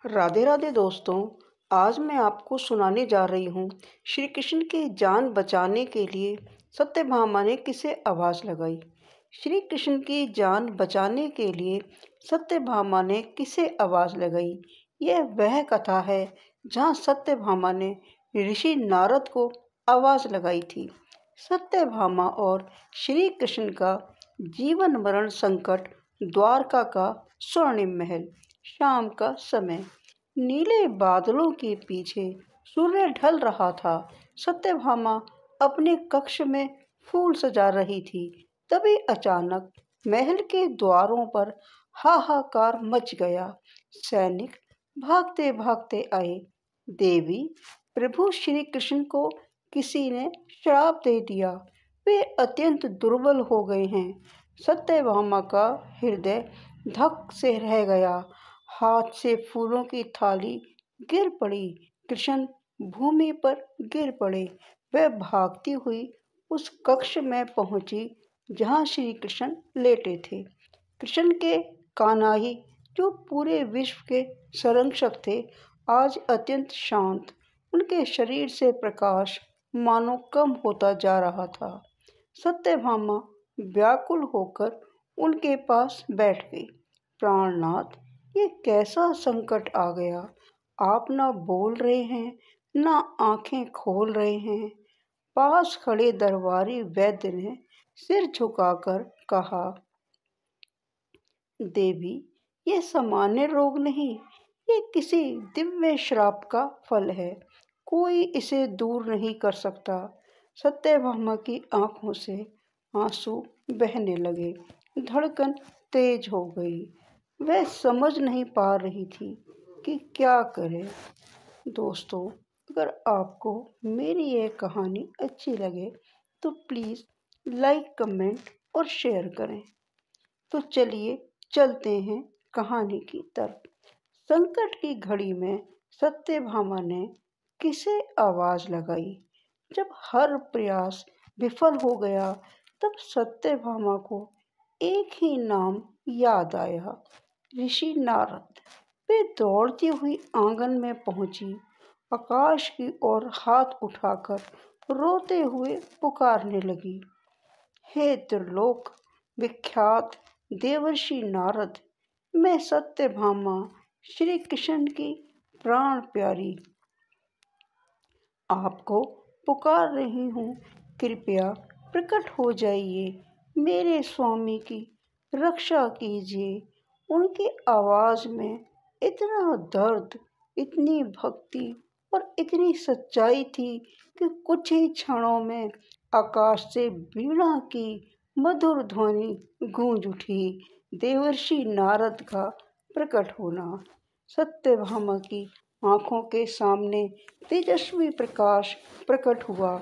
राधे राधे दोस्तों। आज मैं आपको सुनाने जा रही हूँ श्री कृष्ण की जान बचाने के लिए सत्यभामा ने किसे आवाज़ लगाई। श्री कृष्ण की जान बचाने के लिए सत्यभामा ने किसे आवाज़ लगाई। यह वह कथा है जहाँ सत्यभामा ने ऋषि नारद को आवाज़ लगाई थी। सत्यभामा और श्री कृष्ण का जीवन मरण संकट। द्वारका का स्वर्णिम महल। शाम का समय। नीले बादलों के पीछे सूर्य ढल रहा था। सत्यभामा अपने कक्ष में फूल सजा रही थी। तभी अचानक महल के द्वारों पर हाहाकार मच गया। सैनिक भागते भागते आए। देवी, प्रभु श्री कृष्ण को किसी ने श्राप दे दिया। वे अत्यंत दुर्बल हो गए हैं। सत्यभामा का हृदय धक से रह गया। हाथ से फूलों की थाली गिर पड़ी। कृष्ण भूमि पर गिर पड़े। वह भागती हुई उस कक्ष में पहुंची जहां श्री कृष्ण लेटे थे। कृष्ण के कान्हाई, जो पूरे विश्व के संरक्षक थे, आज अत्यंत शांत। उनके शरीर से प्रकाश मानो कम होता जा रहा था। सत्यभामा व्याकुल होकर उनके पास बैठ गई। प्राणनाथ, ये कैसा संकट आ गया। आप ना बोल रहे हैं, ना आंखें खोल रहे हैं। पास खड़े दरबारी वैद्य ने सिर झुकाकर कहा, देवी, ये सामान्य रोग नहीं, ये किसी दिव्य श्राप का फल है। कोई इसे दूर नहीं कर सकता। सत्यभामा की आंखों से आंसू बहने लगे। धड़कन तेज हो गई। वह समझ नहीं पा रही थी कि क्या करे। दोस्तों, अगर आपको मेरी ये कहानी अच्छी लगे तो प्लीज़ लाइक, कमेंट और शेयर करें। तो चलिए चलते हैं कहानी की तरफ। संकट की घड़ी में सत्यभामा ने किसे आवाज़ लगाई। जब हर प्रयास विफल हो गया, तब सत्यभामा को एक ही नाम याद आया, ऋषि नारद। वे दौड़ती हुई आंगन में पहुंची। आकाश की ओर हाथ उठाकर रोते हुए पुकारने लगी, हे त्रिलोक विख्यात देवर्षि नारद, मैं सत्यभामा, श्री कृष्ण की प्राण प्यारी, आपको पुकार रही हूँ। कृपया प्रकट हो जाइए, मेरे स्वामी की रक्षा कीजिए। उनकी आवाज़ में इतना दर्द, इतनी भक्ति और इतनी सच्चाई थी कि कुछ ही क्षणों में आकाश से वीणा की मधुर ध्वनि गूंज उठी। देवर्षि नारद का प्रकट होना। सत्यभामा की आंखों के सामने तेजस्वी प्रकाश प्रकट हुआ।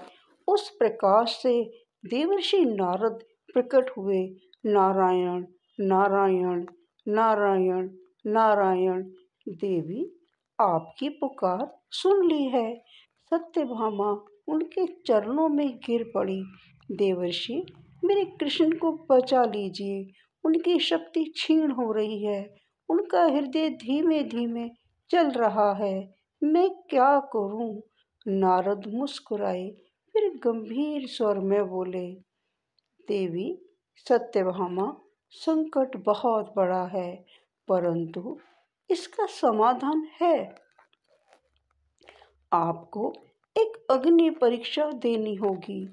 उस प्रकाश से देवर्षि नारद प्रकट हुए। नारायण नारायण नारायण नारायण। देवी, आपकी पुकार सुन ली है। सत्यभामा उनके चरणों में गिर पड़ी। देवर्षि, मेरे कृष्ण को बचा लीजिए, उनकी शक्ति क्षीण हो रही है। उनका हृदय धीमे धीमे चल रहा है। मैं क्या करूं? नारद मुस्कुराए, फिर गंभीर स्वर में बोले, देवी सत्यभामा, संकट बहुत बड़ा है, परंतु इसका समाधान है। आपको एक अग्नि परीक्षा देनी होगी।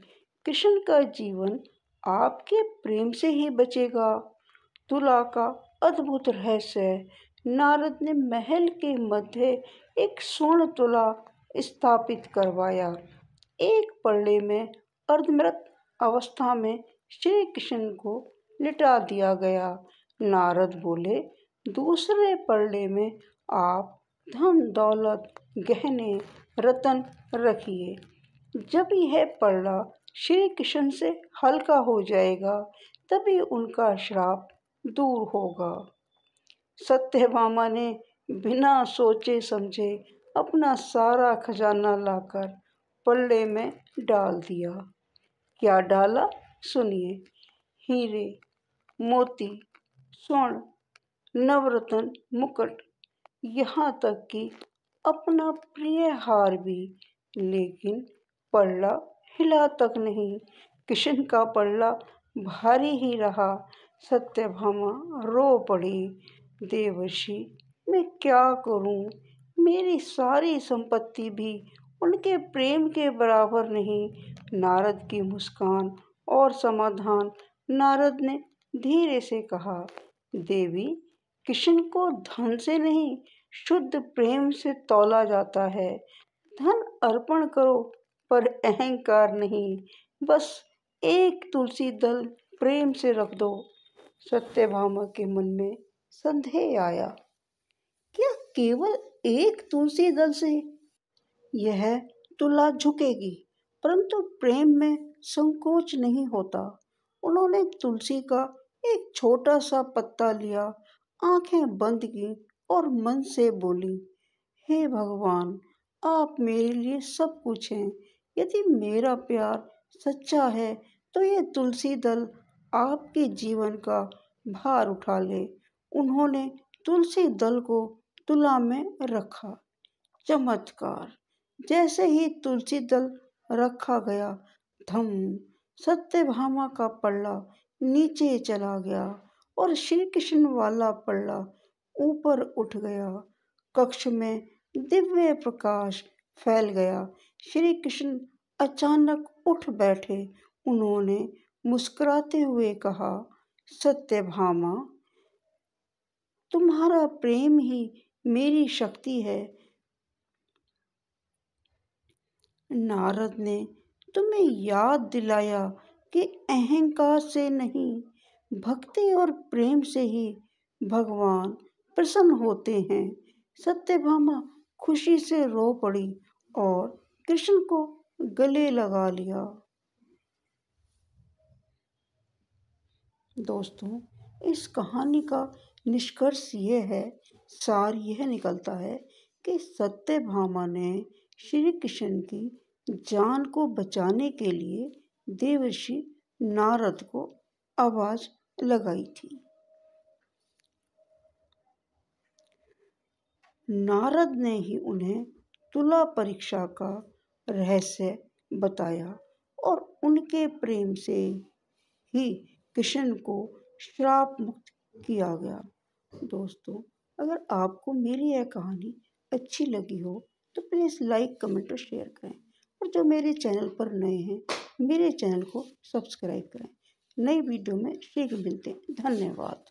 कृष्ण का जीवन आपके प्रेम से ही बचेगा। तुला का अद्भुत रहस्य। नारद ने महल के मध्य एक स्वर्ण तुला स्थापित करवाया। एक पलड़े में अर्धमृत अवस्था में श्री कृष्ण को लिटा दिया गया। नारद बोले, दूसरे पलड़े में आप धन दौलत, गहने, रतन रखिए। जब यह पलड़ा श्री कृष्ण से हल्का हो जाएगा, तभी उनका श्राप दूर होगा। सत्यभामा ने बिना सोचे समझे अपना सारा खजाना लाकर पल्ले में डाल दिया। क्या डाला? सुनिए। हीरे, मोती, स्वर्ण, नवरत्न, मुकुट, यहाँ तक कि अपना प्रिय हार भी। लेकिन पल्ला हिला तक नहीं। किशन का पल्ला भारी ही रहा। सत्यभामा रो पड़ी। देवर्षि, मैं क्या करूं? मेरी सारी संपत्ति भी उनके प्रेम के बराबर नहीं। नारद की मुस्कान और समाधान। नारद ने धीरे से कहा, देवी, किशन को धन से नहीं, शुद्ध प्रेम से तौला जाता है। धन अर्पण करो, पर अहंकार नहीं। बस एक तुलसी दल प्रेम से रख दो। सत्यभामा के मन में संदेह आया। क्या केवल एक तुलसी दल से यह तुला झुकेगी? परंतु प्रेम में संकोच नहीं होता। उन्होंने तुलसी का एक छोटा सा पत्ता लिया, आंखें बंद की और मन से बोली, हे भगवान, आप मेरे लिए सब कुछ हैं। यदि मेरा प्यार सच्चा है तो ये तुलसी दल आपके जीवन का भार उठा ले। उन्होंने तुलसी दल को तुला में रखा। चमत्कार! जैसे ही तुलसी दल रखा गया, धम, सत्यभामा का पल्ला नीचे चला गया और श्री कृष्ण वाला पल्ला ऊपर उठ गया। कक्ष में दिव्य प्रकाश फैल गया। श्री कृष्ण अचानक उठ बैठे। उन्होंने मुस्कुराते हुए कहा, सत्यभामा, तुम्हारा प्रेम ही मेरी शक्ति है। नारद ने तुम्हें याद दिलाया कि अहंकार से नहीं, भक्ति और प्रेम से ही भगवान प्रसन्न होते हैं। सत्यभामा खुशी से रो पड़ी और कृष्ण को गले लगा लिया। दोस्तों, इस कहानी का निष्कर्ष ये है, सार यह निकलता है कि सत्यभामा ने श्री कृष्ण की जान को बचाने के लिए देवर्षि नारद को आवाज लगाई थी। नारद ने ही उन्हें तुला परीक्षा का रहस्य बताया और उनके प्रेम से ही कृष्ण को श्राप मुक्त किया गया। दोस्तों, अगर आपको मेरी यह कहानी अच्छी लगी हो तो प्लीज़ लाइक, कमेंट और शेयर करें। और जो मेरे चैनल पर नए हैं, मेरे चैनल को सब्सक्राइब करें। नई वीडियो में शीघ्र मिलते हैं। धन्यवाद।